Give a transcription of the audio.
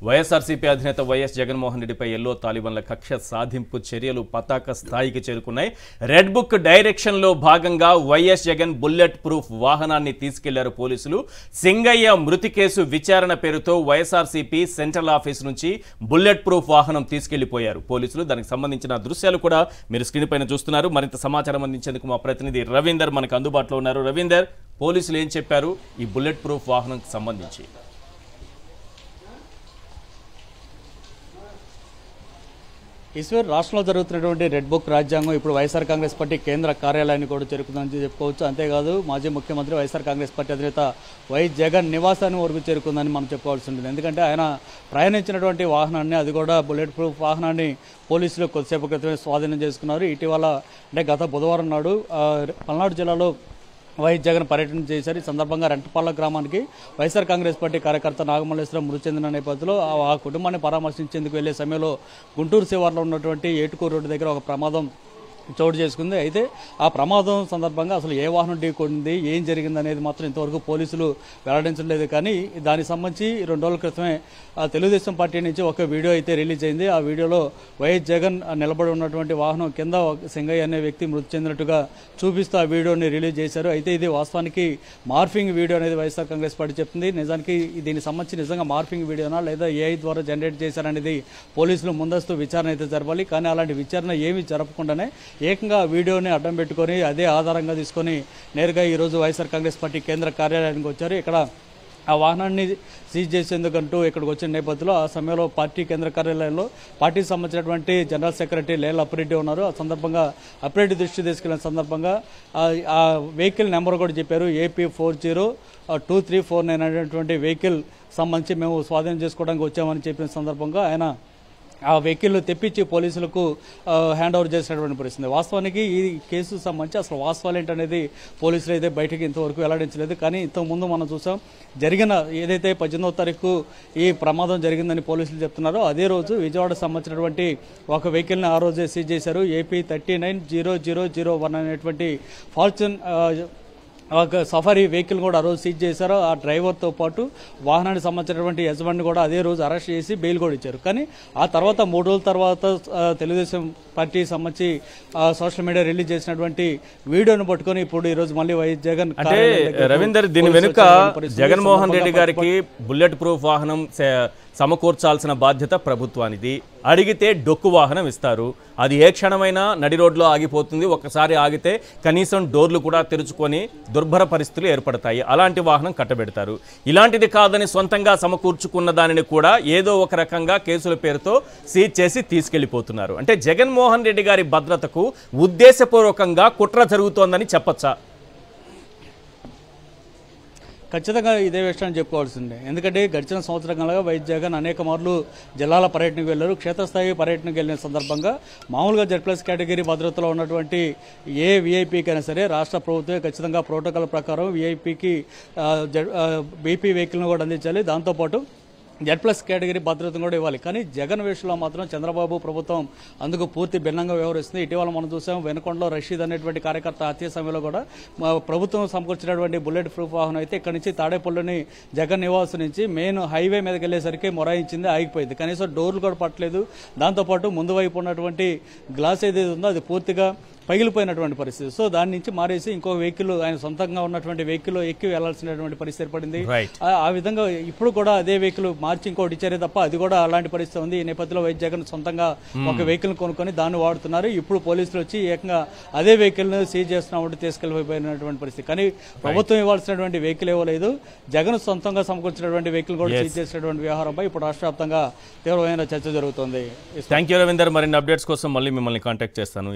వైఎస్ఆర్సీపీ అధినేత వైఎస్ జగన్మోహన్ రెడ్డిపై ఎల్లో తాలిబాన్ల కక్ష సాధింపు చర్యలు పతాక స్థాయికి చేరుకున్నాయి. రెడ్ బుక్ డైరెక్షన్లో భాగంగా వైఎస్ జగన్ బుల్లెట్ ప్రూఫ్ వాహనాన్ని తీసుకెళ్లారు పోలీసులు. సింగయ్య మృతి కేసు విచారణ పేరుతో వైఎస్ఆర్సీపీ సెంట్రల్ ఆఫీస్ నుంచి బుల్లెట్ ప్రూఫ్ వాహనం తీసుకెళ్లిపోయారు పోలీసులు. దానికి సంబంధించిన దృశ్యాలు కూడా మీరు స్క్రీన్ పైన చూస్తున్నారు. మరింత సమాచారం అందించేందుకు మా ప్రతినిధి రవీందర్ మనకు అందుబాటులో ఉన్నారు. రవీందర్, పోలీసులు ఏం చెప్పారు ఈ బుల్లెట్ ప్రూఫ్ వాహనంకి సంబంధించి? ఈశ్వర్, రాష్ట్రంలో జరుగుతున్నటువంటి రెడ్ బుక్ రాజ్యాంగం ఇప్పుడు వైఎస్ఆర్ కాంగ్రెస్ పార్టీ కేంద్ర కార్యాలయాన్ని కూడా చేరుకుందని చెప్పుకోవచ్చు. అంతేకాదు మాజీ ముఖ్యమంత్రి వైఎస్ఆర్ కాంగ్రెస్ పార్టీ అధినేత వైఎస్ జగన్ నివాసాన్ని వరకు చేరుకుందని మనం చెప్పుకోవాల్సి ఉంటుంది. ఎందుకంటే ఆయన ప్రయాణించినటువంటి వాహనాన్ని, అది కూడా బుల్లెట్ ప్రూఫ్ వాహనాన్ని పోలీసులు కొద్దిసేపు క్రితమే స్వాధీనం చేసుకున్నారు. ఇటీవల అంటే గత బుధవారం నాడు పల్నాడు జిల్లాలో వైఎస్ జగన్ పర్యటన చేశారు. ఈ సందర్భంగా రెంటపాళ్ల గ్రామానికి వైఎస్ఆర్ కాంగ్రెస్ పార్టీ కార్యకర్త నాగమల్లేశ్వరం మృతి చెందిన నేపథ్యంలో ఆ కుటుంబాన్ని పరామర్శించేందుకు వెళ్లే సమయంలో గుంటూరు శివార్లో ఉన్నటువంటి ఏటుకూరు రోడ్డు దగ్గర ఒక ప్రమాదం చోటు చేసుకుంది. అయితే ఆ ప్రమాదం సందర్భంగా అసలు ఏ వాహనం ఢీకొంది, ఏం జరిగింది అనేది మాత్రం ఇంతవరకు పోలీసులు వెల్లడించలేదు. కానీ దానికి సంబంధించి 2 రోజుల క్రితమే తెలుగుదేశం పార్టీ నుంచి ఒక వీడియో అయితే రిలీజ్ అయింది. ఆ వీడియోలో వైఎస్ జగన్ నిలబడి ఉన్నటువంటి వాహనం కింద సింగయ్య అనే వ్యక్తి మృతి చెందినట్టుగా చూపిస్తూ ఆ వీడియోని రిలీజ్ చేశారు. అయితే ఇది వాస్తవానికి మార్ఫింగ్ వీడియో అనేది వైఎస్ఆర్ కాంగ్రెస్ పార్టీ చెప్తుంది. నిజానికి దీనికి సంబంధించి నిజంగా మార్ఫింగ్ వీడియోనా లేదా ఏఐ ద్వారా జనరేట్ చేశారనేది పోలీసులు ముందస్తు విచారణ అయితే జరపాలి. కానీ అలాంటి విచారణ ఏమీ జరపకుండానే ఏకంగా వీడియోని అడ్డం పెట్టుకొని అదే ఆధారంగా తీసుకొని నేరుగా ఈరోజు వైఎస్ఆర్ కాంగ్రెస్ పార్టీ కేంద్ర కార్యాలయానికి వచ్చారు. ఇక్కడ ఆ వాహనాన్ని సీజ్ చేసేందుకంటూ ఇక్కడికి వచ్చిన నేపథ్యంలో ఆ సమయంలో పార్టీ కేంద్ర కార్యాలయంలో పార్టీకి సంబంధించినటువంటి జనరల్ సెక్రటరీ లేల అప్పిరెడ్డి ఉన్నారు. ఆ సందర్భంగా అప్పిరెడ్డి దృష్టి తీసుకెళ్లిన సందర్భంగా ఆ వెహికల్ నెంబర్ కూడా చెప్పారు. AP 402349 అనేటువంటి వెహికల్ సంబంధించి మేము స్వాధీనం చేసుకోవడానికి వచ్చామని చెప్పిన సందర్భంగా ఆయన ఆ వెహికల్ తెప్పించి పోలీసులకు హ్యాండ్ ఓవర్ చేసినటువంటి పరిస్థితి. వాస్తవానికి ఈ కేసు సంబంధించి అసలు వాస్తవాలు ఏంటనేది పోలీసులు అయితే బయటకు ఇంతవరకు వెల్లడించలేదు. కానీ ఇంతకుముందు మనం చూసాం, జరిగిన ఏదైతే 18వ తారీఖు ఈ ప్రమాదం జరిగిందని పోలీసులు చెప్తున్నారో అదే రోజు విజయవాడ సంబంధించినటువంటి ఒక వెహికల్ని ఆ రోజే సీజ్ చేశారు. AP 390001 అనేటువంటి ఫార్చ్యూన్ ఒక సఫారీ వెహికల్ కూడా ఆ రోజు సీజ్ చేశారు. ఆ డ్రైవర్తో పాటు వాహనానికి సంబంధించినటువంటి యజమాని కూడా అదే రోజు అరెస్ట్ చేసి బెయిల్ కూడా ఇచ్చారు. కానీ ఆ తర్వాత 3 రోజుల తర్వాత తెలుగుదేశం పార్టీ సంబంధించి సోషల్ మీడియా రిలీజ్ చేసినటువంటి వీడియోను పట్టుకొని ఇప్పుడు ఈ రోజు మళ్ళీ వైఎస్ జగన్ అంటే రవీందర్, దీని వెనుక జగన్మోహన్ రెడ్డి గారికి బుల్లెట్ ప్రూఫ్ వాహనం సమకూర్చాల్సిన బాధ్యత ప్రభుత్వానిది. అడిగితే డొక్కు వాహనం ఇస్తారు. అది ఏ క్షణమైనా నడి రోడ్లో ఆగిపోతుంది. ఒక్కసారి ఆగితే కనీసం డోర్లు కూడా తెరుచుకొని దుర్భర పరిస్థితులు ఏర్పడతాయి. అలాంటి వాహనం కట్టబెడతారు. ఇలాంటిది కాదని సొంతంగా సమకూర్చుకున్న దానిని కూడా ఏదో ఒక రకంగా కేసుల పేరుతో సీజ్ చేసి తీసుకెళ్లిపోతున్నారు. అంటే జగన్మోహన్ రెడ్డి గారి భద్రతకు ఉద్దేశపూర్వకంగా కుట్ర జరుగుతోందని చెప్పచ్చా? ఖచ్చితంగా ఇదే విషయాన్ని చెప్పుకోవాల్సిందే. ఎందుకంటే గడిచిన సంవత్సరంగా వైఎస్ జగన్ అనేక మార్లు జిల్లాల పర్యటనకు వెళ్లారు. క్షేత్రస్థాయి పర్యటనకు వెళ్ళిన సందర్భంగా మామూలుగా Z+ కేటగిరీ భద్రతలో ఉన్నటువంటి ఏ వీఐపీకి అయినా సరే రాష్ట్ర ప్రభుత్వమే ఖచ్చితంగా ప్రోటోకాల్ ప్రకారం వీఐపీకి BP వెహికల్ను కూడా అందించాలి. దాంతోపాటు Z+ కేటగిరీ భద్రతను కూడా ఇవ్వాలి. కానీ జగన్ విషయంలో మాత్రం చంద్రబాబు ప్రభుత్వం అందుకు పూర్తి భిన్నంగా వ్యవహరిస్తుంది. ఇటీవల మనం చూసాం, వెనుకొండలో రషీద్ అనేటువంటి కార్యకర్త హత్య సమయంలో కూడా ప్రభుత్వం సమకూర్చినటువంటి బుల్లెట్ ప్రూఫ్ వాహనం అయితే ఇక్కడ నుంచి తాడేపల్లిని జగన్ నివాసం నుంచి మెయిన్ హైవే మీదకి వెళ్ళేసరికి మొరాయించింది, ఆగిపోయింది. కనీసం డోర్లు కూడా పట్టలేదు. దాంతోపాటు ముందు వైపు ఉన్నటువంటి గ్లాస్ ఏదైతే ఉందో అది పూర్తిగా పగిలిపోయినటువంటి పరిస్థితి. సో దాని నుంచి మారేసి ఇంకో వెహికల్, ఆయన సొంతంగా ఉన్నటువంటి వెహికల్ ఎక్కి వెళ్లాల్సినటువంటి పరిస్థితి ఏర్పడింది. ఆ విధంగా ఇప్పుడు కూడా అదే వెహికల్ మార్చి ఇంకోటి ఇచ్చారే తప్ప అది కూడా అలాంటి పరిస్థితి ఉంది. ఈ నేపథ్యంలో వైఎస్ జగన్ సొంతంగా ఒక వెహికల్ కొనుక్కొని దాన్ని వాడుతున్నారు. ఇప్పుడు పోలీసులు వచ్చి ఏకంగా అదే వెహికల్ ను సీజ్ చేస్తున్నామంటే తీసుకెళ్లిపోయినటువంటి పరిస్థితి. కానీ ప్రభుత్వం ఇవ్వాల్సినటువంటి వెహికల్ ఇవ్వలేదు. జగన్ సొంతంగా సమకూర్చినటువంటి వెహికల్ కూడా సీజ్ చేసినటువంటి వ్యవహారంపై ఇప్పుడు రాష్ట్ర వ్యాప్తంగా తీవ్రమైన చర్చ జరుగుతోంది. Thank you Ravinder. మరిన్ని అప్డేట్స్ కోసం మళ్ళీ మిమ్మల్ని కాంటాక్ట్ చేస్తాను.